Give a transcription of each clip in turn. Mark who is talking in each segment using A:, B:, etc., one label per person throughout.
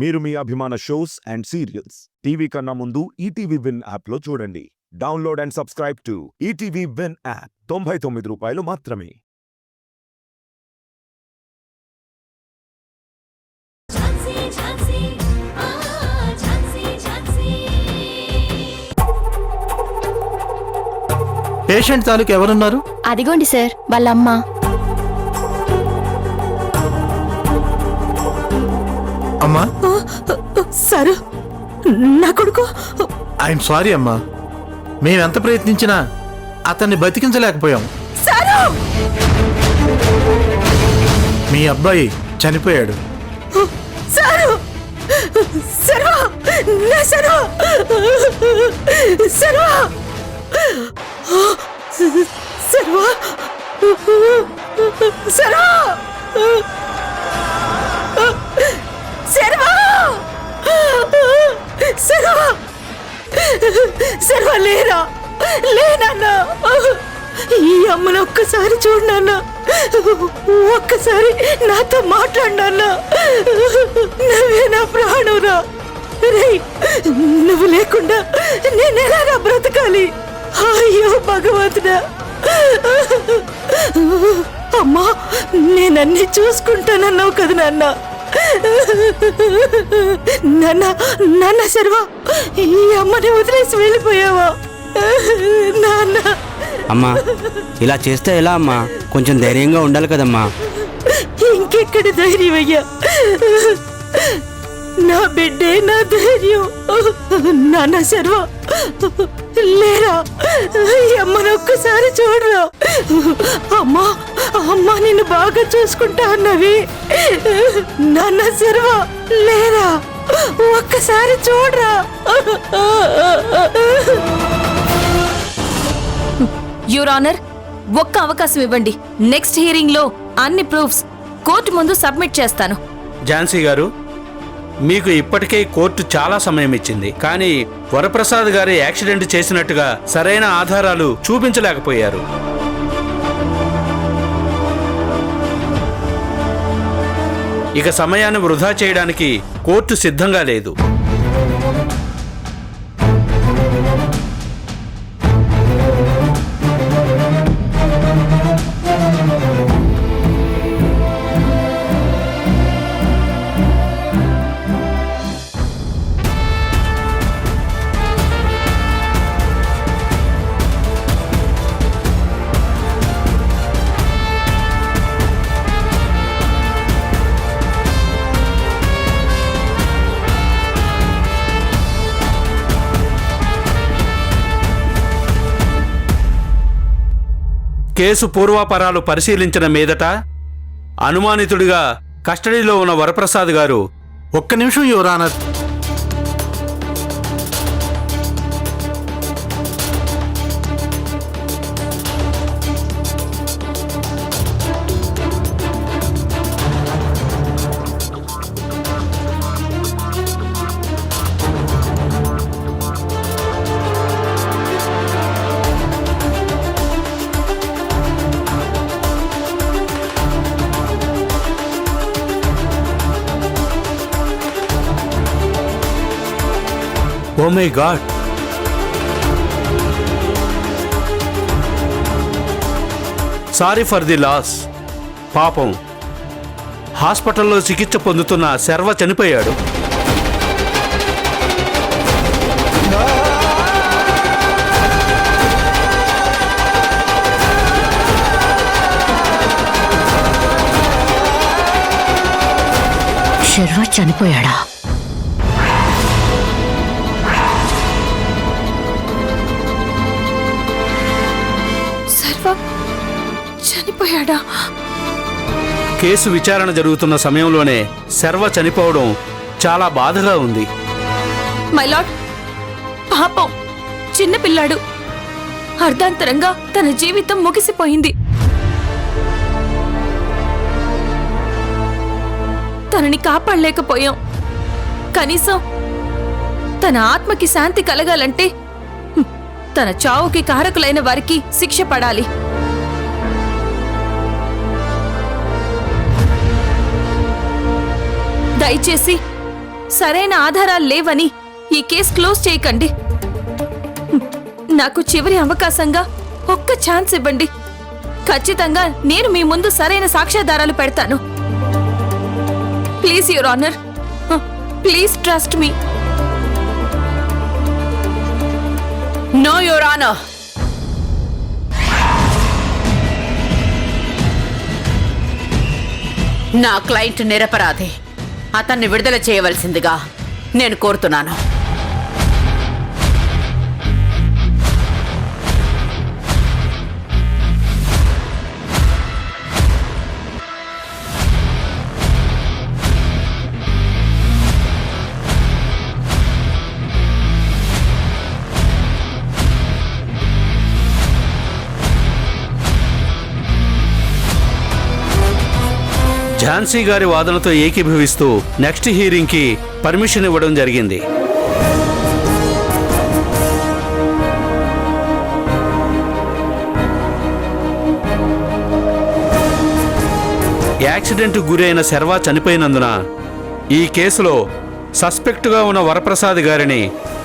A: మీరు మీ అభిమాన shows and serials TV కన్నా ముందు ఈటీవీ విన్ యాప్లో చూడండి. Download and subscribe to ETV win app. 99 రూపాయలు మాత్రమే.
B: పేషెంట్ తాలూకు ఎవరున్నారు?
C: అదిగోండి సార్, వాళ్ళ అమ్మ.
B: అమ్మా,
D: సారు, నా కొడుకు.
B: ఐఎమ్ సారీ అమ్మా, మేమెంత ప్రయత్నించినా అతన్ని బతికించలేకపోయాం.
D: సారు,
B: మీ అబ్బాయి చనిపోయాడు.
D: సారు, సర్వా, నా సర్వా, సర్వా, సర్వా, సర్వా, సర్వా, సర్వా, సర్వా, లేరా, లేనన్నా. ఈ అమ్మను ఒక్కసారి చూడన్నా, ఒక్కసారి నాతో మాట్లాడినా. నువ్వే నా ప్రాణురా. రేయ్, నువ్వు లేకుండా నేనెలా బ్రతకాలి? అయ్యో భగవంతుడా. అమ్మా, నేనన్నీ చూసుకుంటానన్నావు కదా నాన్న. నాన్న, నాన్న సర్వా, ఈ అమ్మని వదిలేసి వెళ్ళిపోయావా నాన్న?
E: అమ్మా, ఇలా చేస్తే ఎలా అమ్మా? కొంచెం ధైర్యంగా ఉండాలి కదమ్మా.
D: ఇంకెక్కడ ధైర్యం అయ్యా? నా బిడ్డే నా ధైర్యం. నాన్న సర్వా, లేరా, అమ్మను ఒక్కసారి చూడరా. అమ్మా, అమ్మా నిన్ను బాగా చూసుకుంటా అన్నవి. నాన్న సర్వా, లేరా, ఒక్కసారి చూడరా.
F: యువర్ ఆనర్, ఒక్క అవకాశం ఇవ్వండి. నెక్స్ట్ హియరింగ్ లో అన్ని ప్రూఫ్స్ కోర్టు ముందు సబ్మిట్ చేస్తాను.
G: ఝాన్సీ గారు, మీకు ఇప్పటికే కోర్టు చాలా సమయం ఇచ్చింది, కానీ వరప్రసాద్ గారి యాక్సిడెంట్ చేసినట్టుగా సరైన ఆధారాలు చూపించలేకపోయారు. ఇక సమయాన్ని వృధా చేయడానికి కోర్టు సిద్ధంగా లేదు. కేసు పూర్వాపరాలు పరిశీలించిన మీదట అనుమానితుడిగా కస్టడీలో ఉన్న వరప్రసాద్ గారు.
B: ఒక్క నిమిషం your honour.
G: Oh my god, sorry for the loss. పాపం, హాస్పిటల్లో చికిత్స పొందుతున్న శర్వ చనిపోయాడు.
D: శర్వ చనిపోయాడా?
F: చనిపోయాడా?
G: కేసు విచారణ జరుగుతున్న సమయంలోనే శర్వ చనిపోవడం చాలా బాధగా ఉంది.
F: మై లార్డ్, పాపం చిన్నపిల్లాడు. అర్ధాంతరంగా తన జీవితం ముగిసిపోయింది. తనని కాపాడలేకపోయాం. కనీసం తన ఆత్మకి శాంతి కలగాలంటే తన చావుకి కారకులైన వారికి శిక్ష పడాలి. దయచేసి సరైన ఆధారాలు లేవని ఈ కేసు క్లోజ్ చేయకండి. నాకు చివరి అవకాశంగా ఒక్క ఛాన్స్ ఇవ్వండి. ఖచ్చితంగా నేను మీ ముందు సరైన సాక్ష్యాధారాలు పెడతాను. Please your honour, please trust me.
D: No your honour. నా క్లయింట్ నిరపరాధి. అతన్ని విడుదల చేయవలసిందిగా నేను కోరుతున్నాను.
G: ఝాన్సీ గారి వాదనతో ఏకీభవిస్తూ నెక్స్ట్ హీరింగ్కి పర్మిషన్ ఇవ్వడం జరిగింది. యాక్సిడెంట్ గురైన శర్వా చనిపోయినందున ఈ కేసులో సస్పెక్టుగా ఉన్న వరప్రసాద్ గారిని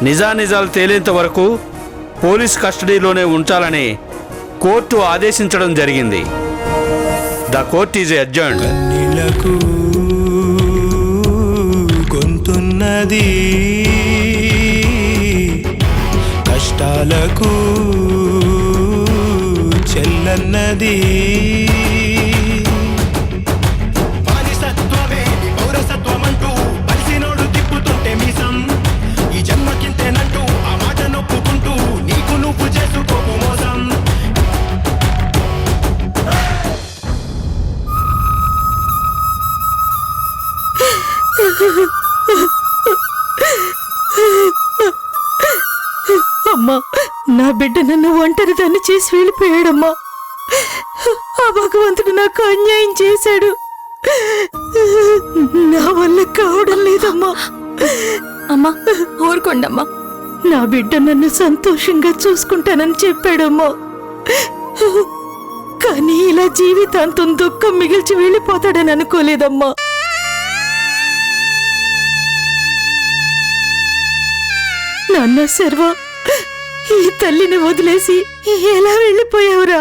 G: నిజానిజాలు తేలేంత వరకు పోలీస్ కస్టడీలోనే ఉంచాలని కోర్టు ఆదేశించడం జరిగింది. The court is adjourned.
H: కన్నీళ్లకు గొంతున్నది, కష్టాలకు చెల్లన్నది. బానిసత్వమే పౌరసత్వమంటూ బలిసినోడు తిప్పుతుంటే మీసం, ఈ జన్మకింతేనంటూ ఆ మాట నొప్పుకుంటూ నీకు నువ్వు చేసుకోకు మోసం.
D: అమ్మా, నా బిడ్డ నన్ను ఒంటరి దాన్ని చేసి వెళ్ళిపోయాడమ్మా. ఆ భగవంతుడు నాకు అన్యాయం చేశాడు. నా వల్ల కావడం లేదమ్మా.
F: అమ్మా ఊరుకోండమ్మా.
D: నా బిడ్డ నన్ను సంతోషంగా చూసుకుంటానని చెప్పాడమ్మా. కానీ ఇలా జీవితాంతం దుఃఖం మిగిల్చి వెళ్ళిపోతాడని అనుకోలేదమ్మా. నాన్న శర్వ, ఈ తల్లిని వదిలేసి ఎలా వెళ్ళిపోయావురా?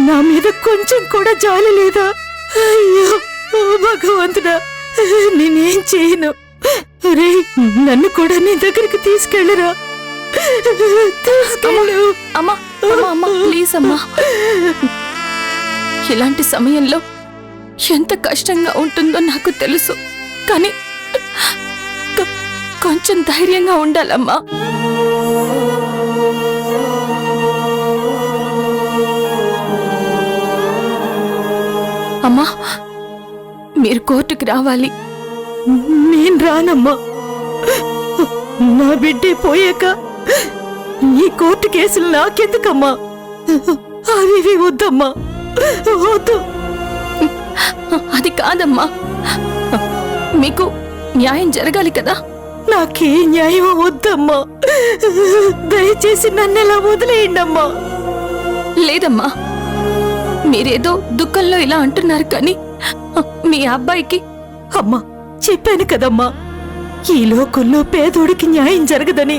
D: నా మీద కొంచెం కూడా జాలి లేదా? అయ్యో భగవంతుడా, నేనేం చేయను. రే, నన్ను కూడా నీ దగ్గరికి తీసుకెళ్ళరా. తీసుకెళ్ళు.
F: అమ్మా అమ్మా అమ్మా ప్లీజ్ అమ్మా. ఇలాంటి సమయంలో ఎంత కష్టంగా ఉంటుందో నాకు తెలుసు. కానీ కొంచెం ధైర్యంగా ఉండాలమ్మా. అమ్మా, మీరు కోర్టుకి రావాలి.
D: నేను రానమ్మా. నా బిడ్డే పోయాక ఈ కోర్టు కేసులు నాకెందుకమ్మా? అవి వద్దమ్మా, వద్దు.
F: అది కాదమ్మా, మీకు న్యాయం జరగాలి కదా.
D: నాకే న్యాయం వద్దమ్మా. దయచేసి నన్నెలా వదిలేయండమ్మా.
F: లేదమ్మా, మీరేదో దుఃఖంలో ఇలా అంటున్నారు, కానీ మీ అబ్బాయికి
D: అమ్మా, చెప్పాను కదమ్మా, ఈ లోకంలో పేదోడికి న్యాయం జరగదని.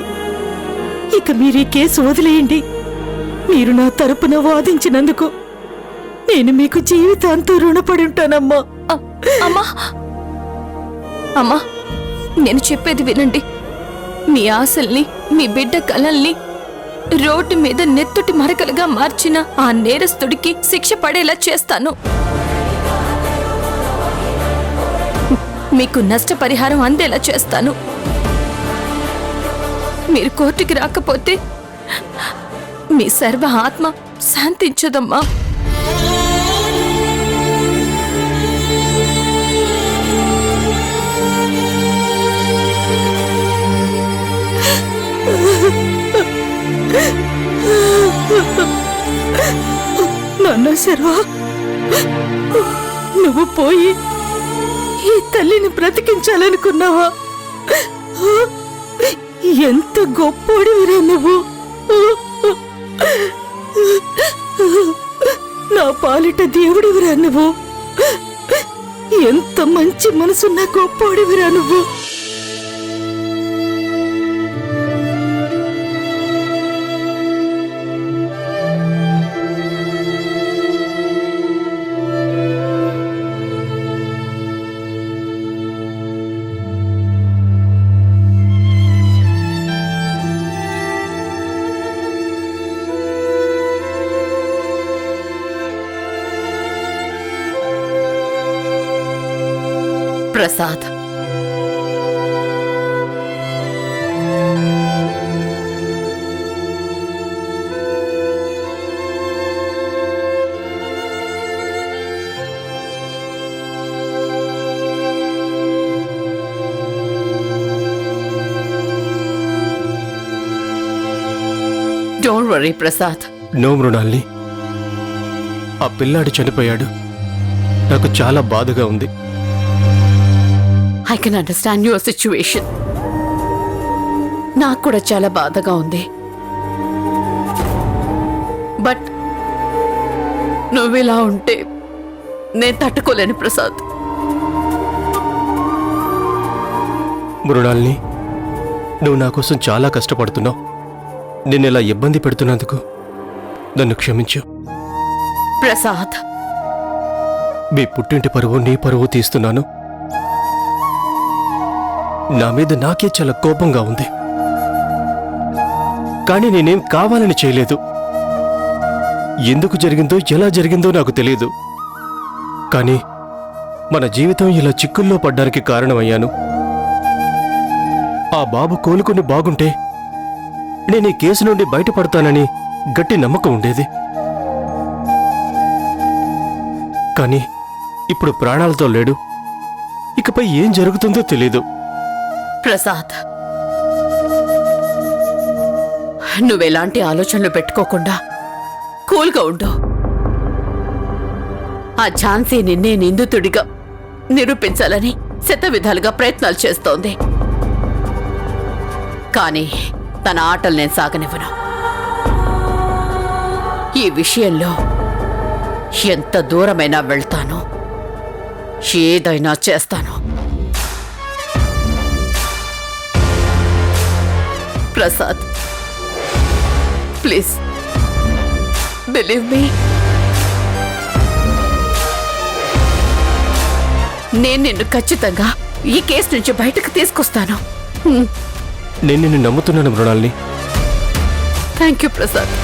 D: ఇక మీరు ఈ కేసు వదిలేయండి. మీరు నా తరపున వాదించినందుకు నేను మీకు జీవితాంతం రుణపడి ఉంటానమ్మా.
F: అమ్మా అమ్మా, నేను చెప్పేది వినండి. మీ ఆశల్ని, మీ బిడ్డ కలల్ని రోడ్డు మీద నెత్తుటి మరకలుగా మార్చిన ఆ నేరస్తుడికి శిక్ష పడేలా చేస్తాను. మీకు నష్టపరిహారం అందేలా చేస్తాను. మీరు కోర్టుకి రాకపోతే మీ సర్వ ఆత్మ శాంతించదమ్మా.
D: నాన్న శర్వా, నువ్వు పోయి ఈ తల్లిని బ్రతికించాలనుకున్నావా? ఎంత గొప్పోడివిరా నువ్వు. నా పాలిట దేవుడివిరా నువ్వు. ఎంత మంచి మనసున్న గొప్పోడివిరా నువ్వు.
I: Prasad, don't worry Prasad.
J: No మృణాల్ని, ఆ పిల్లాడు చనిపోయాడు. నాకు చాలా బాధగా ఉంది.
I: I can understand your situation. నాకు కూడా చాలా బాధగా ఉంది. బట్ నువ్విలా ఉంటే నేను తట్టుకోలేను ప్రసాద్.
J: మృణాల్ని, నువ్వు నా కోసం చాలా కష్టపడుతున్నావు. నిన్ను ఇలా ఇబ్బంది పెడుతున్నందుకు నన్ను క్షమించు.
I: ప్రసాద్,
J: మీ పుట్టింటి పరువు నీ పరువు తీస్తున్నాను. నా మీద నాకే చాలా కోపంగా ఉంది. కానీ నేనేం కావాలని చేయలేదు. ఎందుకు జరిగిందో ఎలా జరిగిందో నాకు తెలియదు. కానీ మన జీవితం ఇలా చిక్కుల్లో పడ్డానికి కారణమయ్యాను. ఆ బాబు కోలుకుని బాగుంటే నేను ఈ కేసు నుండి బయటపడతానని గట్టి నమ్మకం ఉండేది. కానీ ఇప్పుడు ప్రాణాలతో లేడు. ఇకపై ఏం జరుగుతుందో తెలీదు.
I: ప్రసాద్, నువ్వెలాంటి ఆలోచనలు పెట్టుకోకుండా కూల్గా ఉండు. ఆ ఝాన్సీ నిన్నే నిందితుడిగా నిరూపించాలని శతవిధాలుగా ప్రయత్నాలు చేస్తోంది. కానీ తన ఆటలు నేను సాగనివ్వను. ఈ విషయంలో ఎంత దూరమైనా వెళ్తాను, ఏదైనా చేస్తాను. Prasad, please believe me. నేను నిన్ను ఖచ్చితంగా ఈ కేసు నుంచి బయటకు తీసుకొస్తాను.
J: నేను నిన్ను నమ్ముతున్నాను మృణాల్ని.
I: Thank you Prasad.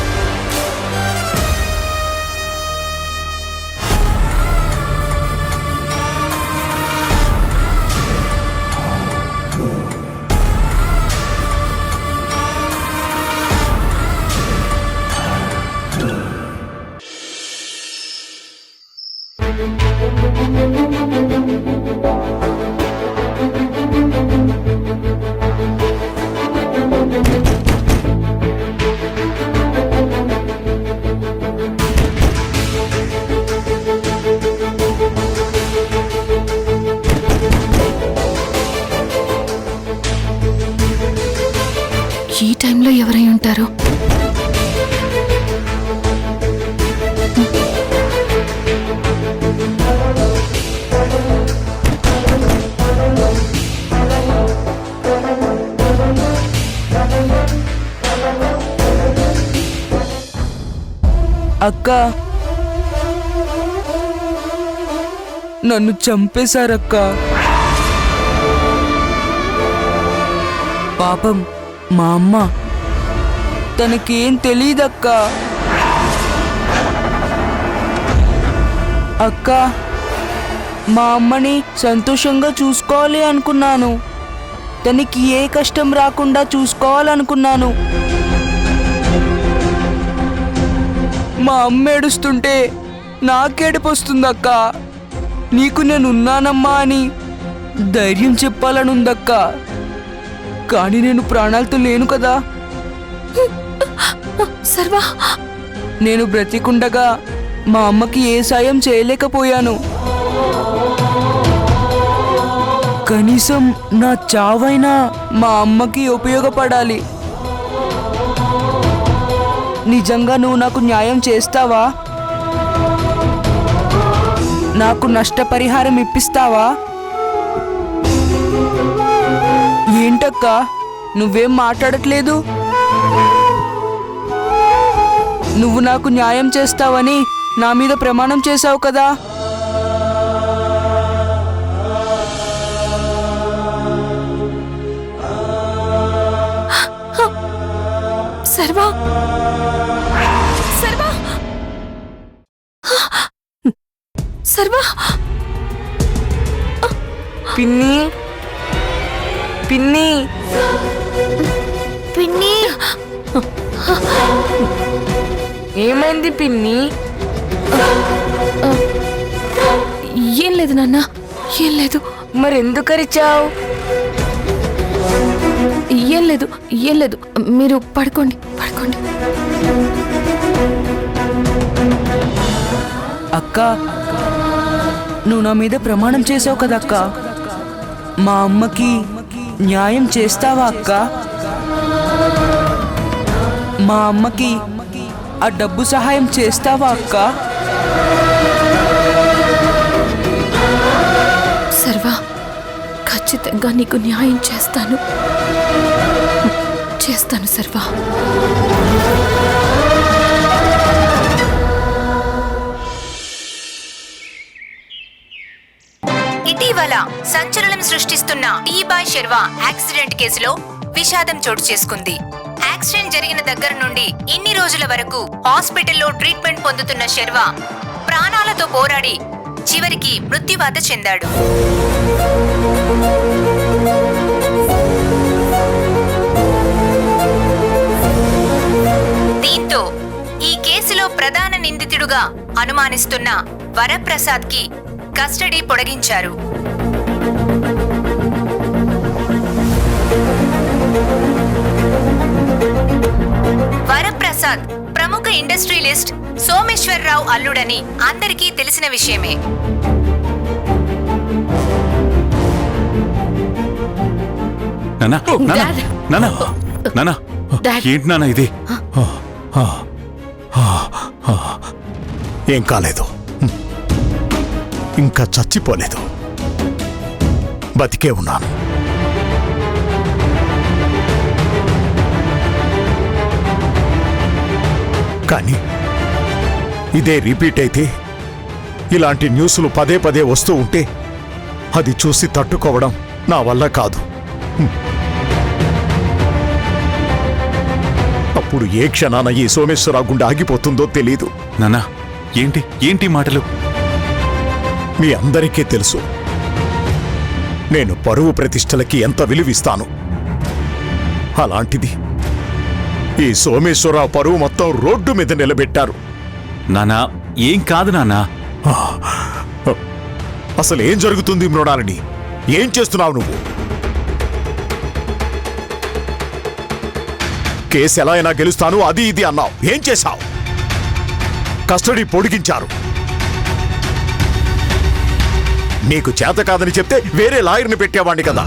F: ఈ టైంలో ఎవరై ఉంటారు?
K: అక్క, నన్ను చంపేశారక్క. పాపం మా అమ్మ, తనకేం తెలీదక్క. అక్క, మా అమ్మని సంతోషంగా చూసుకోవాలి అనుకున్నాను. తనకి ఏ కష్టం రాకుండా చూసుకోవాలనుకున్నాను. మా అమ్మ ఏడుస్తుంటే నాకేడుపొస్తుందక్క. నీకు నేనున్నానమ్మా అని ధైర్యం చెప్పాలనుందక్క. కానీ నేను ప్రాణాలతో లేను కదా.
F: సర్వా,
K: నేను బ్రతికుండగా మా అమ్మకి ఏ సాయం చేయలేకపోయాను. కనీసం నా చావైనా మా అమ్మకి ఉపయోగపడాలి. నిజంగా నువ్వు నాకు న్యాయం చేస్తావా? నాకు నష్టపరిహారం ఇప్పిస్తావా? ఏంటక్క నువ్వేం మాట్లాడట్లేదు? నువ్వు నాకు న్యాయం చేస్తావని నా మీద ప్రమాణం చేశావు కదా.
F: సర్వా సర్వా సర్వా
K: పిన్ని పిన్ని
C: పిన్ని
K: ఏమైంది పిన్ని?
F: ఏం లేదు నాన్న, ఏం లేదు.
K: మరెందుకరిచావు?
F: ఏం లేదు, ఏం లేదు. మీరు పడుకోండి, పడుకోండి.
K: అక్క నువ్వు నా మీద ప్రమాణం చేసావు కదక్క, మా అమ్మకి న్యాయం చేస్తావా అక్క? మా అమ్మకి ఆ డబ్బు సహాయం చేస్తావా అక్క?
F: సర్వా, ఖచ్చితంగా నీకు న్యాయం చేస్తాను, చేస్తాను సర్వా.
I: ఇటీవల సంచలనం సృష్టిస్తున్న టీ బాయ్ శర్వా యాక్సిడెంట్ కేసులో విషాదం చోటు చేసుకుంది. యాక్సిడెంట్ జరిగిన దగ్గర నుండి ఇన్ని రోజుల వరకు హాస్పిటల్లో ట్రీట్మెంట్ పొందుతున్న శర్వా ప్రాణాలతో పోరాడి చివరికి మృత్యువాత చెందాడు. దీంతో ఈ కేసులో ప్రధాన నిందితుడుగా అనుమానిస్తున్న వరప్రసాద్ కి కస్టడీ పొడిగించారు. వరప్రసాద్ ప్రముఖ ఇండస్ట్రియలిస్ట్ సోమేశ్వరరావు అల్లుడని అందరికీ తెలిసిన విషయమే.
B: ఏంటి నాన్న ఇది? ఏం కాలేదు, ఇంకా చచ్చిపోలేదు, బతికే ఉన్నాను. కానీ ఇదే రిపీట్ అయితే, ఇలాంటి న్యూస్లు పదే పదే వస్తూ ఉంటే అది చూసి తట్టుకోవడం నా వల్ల కాదు. అప్పుడు ఏ క్షణాన ఈ సోమేశ్వరరావు గుండె ఆగిపోతుందో తెలీదు. నాన్నా, ఏంటి మాటలు? మీ అందరికీ తెలుసు నేను పరువు ప్రతిష్టలకి ఎంత విలువిస్తాను. అలాంటిది ఈ సోమేశ్వరరావు పరువు మొత్తం రోడ్డు మీద నిలబెట్టారు. నానా, ఏం కాదు నాన్నా. అసలు ఏం జరుగుతుంది మృణాలిని? ఏం చేస్తున్నావు నువ్వు? కేసు ఎలా అయినా గెలుస్తాను అది ఇది అన్నావు, ఏం చేశావు? కస్టడీ పొడిగించారు. నీకు చేత కాదని చెప్తే వేరే లాయర్ని పెట్టేవాణ్ణి కదా.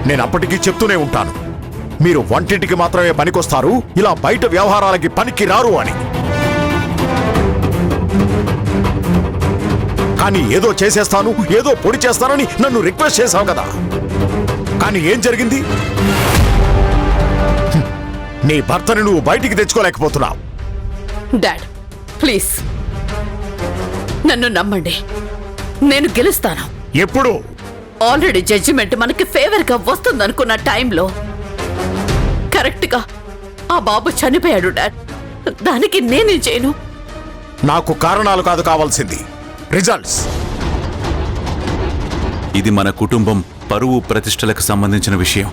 B: నేను అప్పటికీ చెప్తూనే ఉంటాను, మీరు వంటింటికి మాత్రమే పనికొస్తారు, ఇలా బయట వ్యవహారాలకి పనికి రారు అని. కానీ ఏదో చేసేస్తాను, ఏదో పొడి చేస్తానని నన్ను రిక్వెస్ట్ చేశావు కదా. కానీ ఏం జరిగింది? నీ భర్తని నువ్వు బయటికి తెచ్చుకోలేకపోతున్నావు.
I: డాడ్ ప్లీజ్ నన్ను నమ్మండి, నేను గెలుస్తాను.
B: ఎప్పుడు?
I: ఆల్రెడీ జడ్జిమెంట్ మనకి ఫేవర్ గా వస్తుందనుకున్న టైంలో కరెక్ట్ గా ఆ బాబు చనిపోయాడు డాడ్. దానికి నేనేం చేయను?
B: నాకు కారణాలు కాదు కావాల్సింది, రిజల్ట్స్.
L: ఇది మన కుటుంబం పరువు ప్రతిష్టలకు సంబంధించిన విషయం.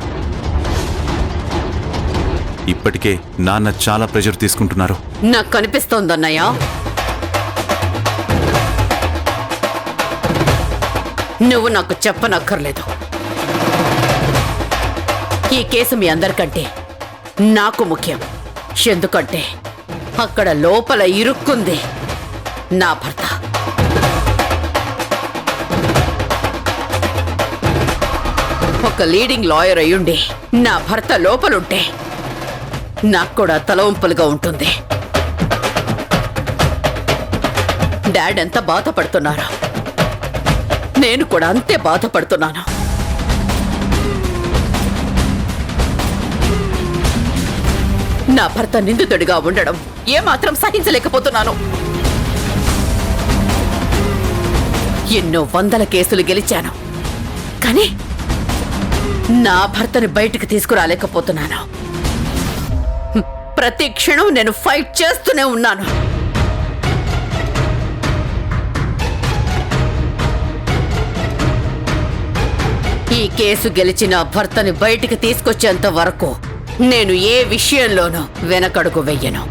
L: ఇప్పటికే నాన్న చాలా ప్రెషర్ తీసుకుంటున్నారు.
I: నాకు కనిపిస్తోందన్నయ్య, నువ్వు నాకు చెప్పనక్కర్లేదు. ఈ కేసు మీ అందరికంటే నాకు ముఖ్యం. ఎందుకంటే అక్కడ లోపల ఇరుక్కుంది నా భర్త. ఒక లీడింగ్ లాయర్ అయ్యుండి నా భర్త లోపలుంటే నాకు కూడా తలవంపులుగా ఉంటుంది.
D: డాడ్ ఎంత బాధపడుతున్నారో నేను కూడా అంతే బాధపడుతున్నాను. నా భర్త నిందితుడిగా ఉండడం ఏమాత్రం సహించలేకపోతున్నాను. ఎన్నో వందల కేసులు గెలిచాను, కానీ నా భర్తని బయటికి తీసుకురాలేకపోతున్నాను. ప్రతి క్షణం నేను ఫైట్ చేస్తూనే ఉన్నాను. ఈ కేసు గెలిచిన భర్తని బయటికి తీసుకొచ్చేంత వరకు నేను ఏ విషయంలోనూ వెనకడుగు వెయ్యను.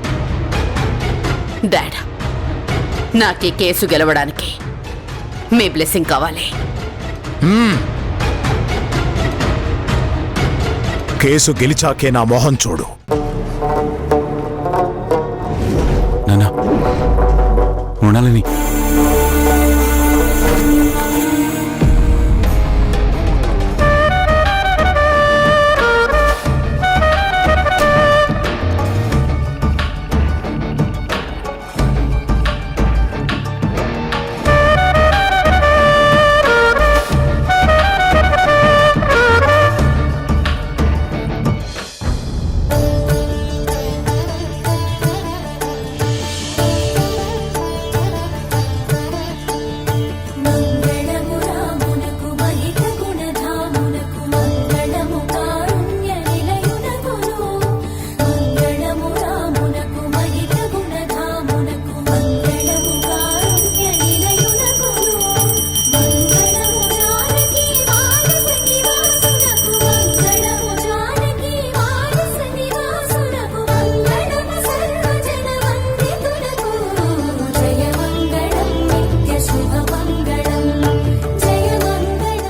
D: డాడ్, నాకు ఈ కేసు గెలవడానికి మీ బ్లెస్సింగ్ కావాలి.
B: కేసు గెలిచాకే నా మొహం చూడు.
L: నానా మృణాలిని,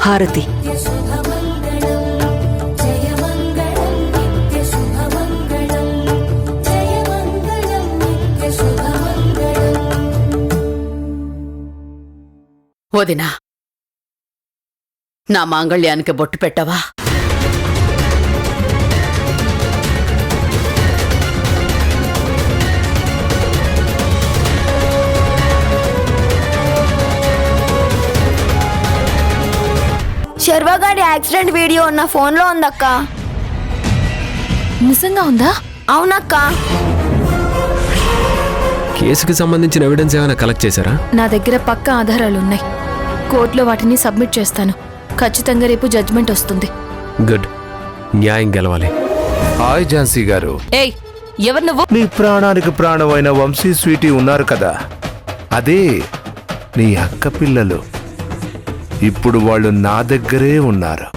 D: హారతి. వదినా, నా మాంగళ్యానికి బొట్టు పెట్టవా?
C: శర్వాగాడి యాక్సిడెంట్ వీడియో ఉన్న ఫోన్లో ఉందక్క.
F: నిజంగా ఉందా?
C: అవునక్క.
J: కేసుకి సంబంధించిన ఎవిడెన్స్ ఏమైనా కలెక్ట్ చేశారా?
F: నా దగ్గర పక్కా ఆధారాలున్నాయి. కోర్టులో వాటిని సబ్మిట్ చేస్తాను. ఖచ్చితంగా రేపు జడ్జ్మెంట్ వస్తుంది.
J: గుడ్, న్యాయం గెలవాలి.
M: హాయ్ ఝాన్సీ గారు.
F: ఏయ్, ఎవరు నువ్వు?
M: నీ ప్రాణానికి ప్రాణమైన వంశీ స్వీటీ ఉన్నారు కదా, అదే నీ అక్క పిల్లలు. ఇప్పుడు వాళ్ళు నా దగ్గరే ఉన్నారు.